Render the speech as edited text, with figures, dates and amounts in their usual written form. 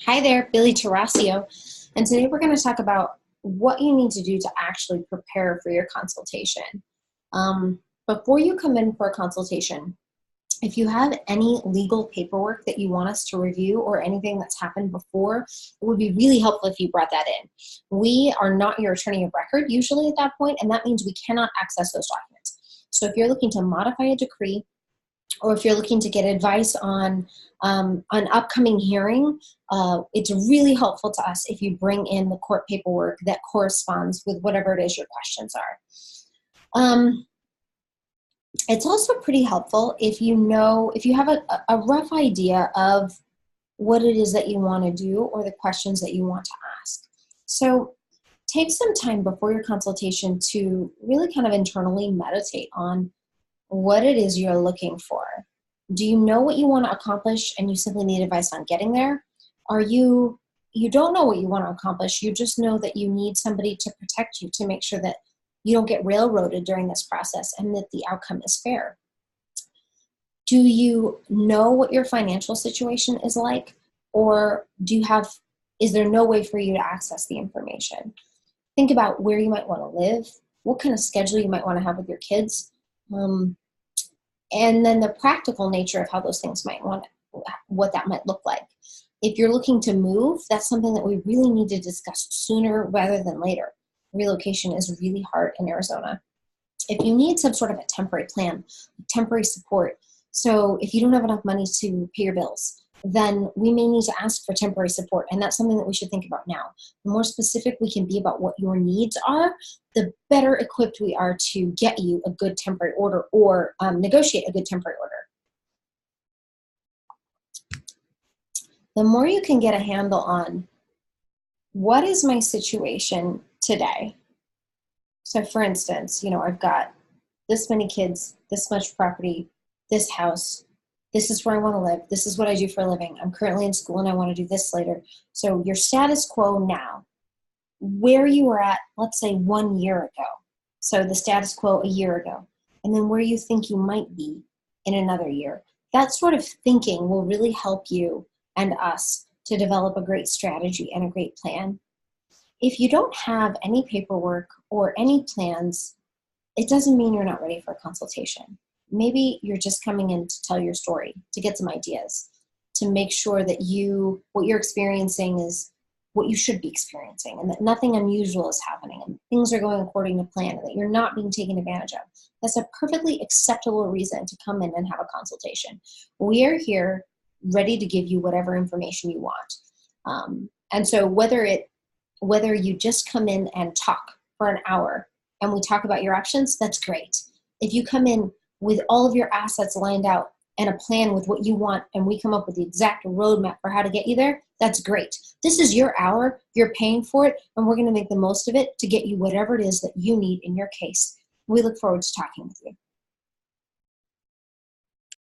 Hi there, Billy Tarasio, and today we're going to talk about what you need to do to actually prepare for your consultation. Before you come in for a consultation, if you have any legal paperwork that you want us to review or anything that's happened before, it would be really helpful if you brought that in. We are not your attorney of record usually at that point, and that means we cannot access those documents. So if you're looking to modify a decree, or if you're looking to get advice on an upcoming hearing, it's really helpful to us if you bring in the court paperwork that corresponds with whatever it is your questions are. It's also pretty helpful if you have a rough idea of what it is that you want to do or the questions that you want to ask. So take some time before your consultation to really kind of internally meditate on what it is you're looking for. Do you know what you want to accomplish and you simply need advice on getting there? You don't know what you want to accomplish, you just know that you need somebody to protect you to make sure that you don't get railroaded during this process and that the outcome is fair? Do you know what your financial situation is like? Or is there no way for you to access the information? Think about where you might want to live, what kind of schedule you might want to have with your kids, and then the practical nature of how those things what that might look like. If you're looking to move, that's something that we really need to discuss sooner rather than later. Relocation is really hard in Arizona. If you need some sort of a temporary plan, temporary support, so if you don't have enough money to pay your bills, then we may need to ask for temporary support, and that's something that we should think about now. The more specific we can be about what your needs are, the better equipped we are to get you a good temporary order or negotiate a good temporary order. The more you can get a handle on what is my situation today. So for instance, I've got this many kids, this much property, this house, this is where I want to live, this is what I do for a living, I'm currently in school and I want to do this later. So your status quo now, where you were at, let's say 1 year ago. So the status quo a year ago, and then where you think you might be in another year. That sort of thinking will really help you and us to develop a great strategy and a great plan. If you don't have any paperwork or any plans, it doesn't mean you're not ready for a consultation. Maybe you're just coming in to tell your story, to get some ideas, to make sure that what you're experiencing is what you should be experiencing, and that nothing unusual is happening, and things are going according to plan, and that you're not being taken advantage of. That's a perfectly acceptable reason to come in and have a consultation. We are here ready to give you whatever information you want. And so whether you just come in and talk for an hour and we talk about your options, that's great. If you come in with all of your assets lined out and a plan with what you want, and we come up with the exact roadmap for how to get you there, that's great. This is your hour, you're paying for it, and we're gonna make the most of it to get you whatever it is that you need in your case. We look forward to talking with you.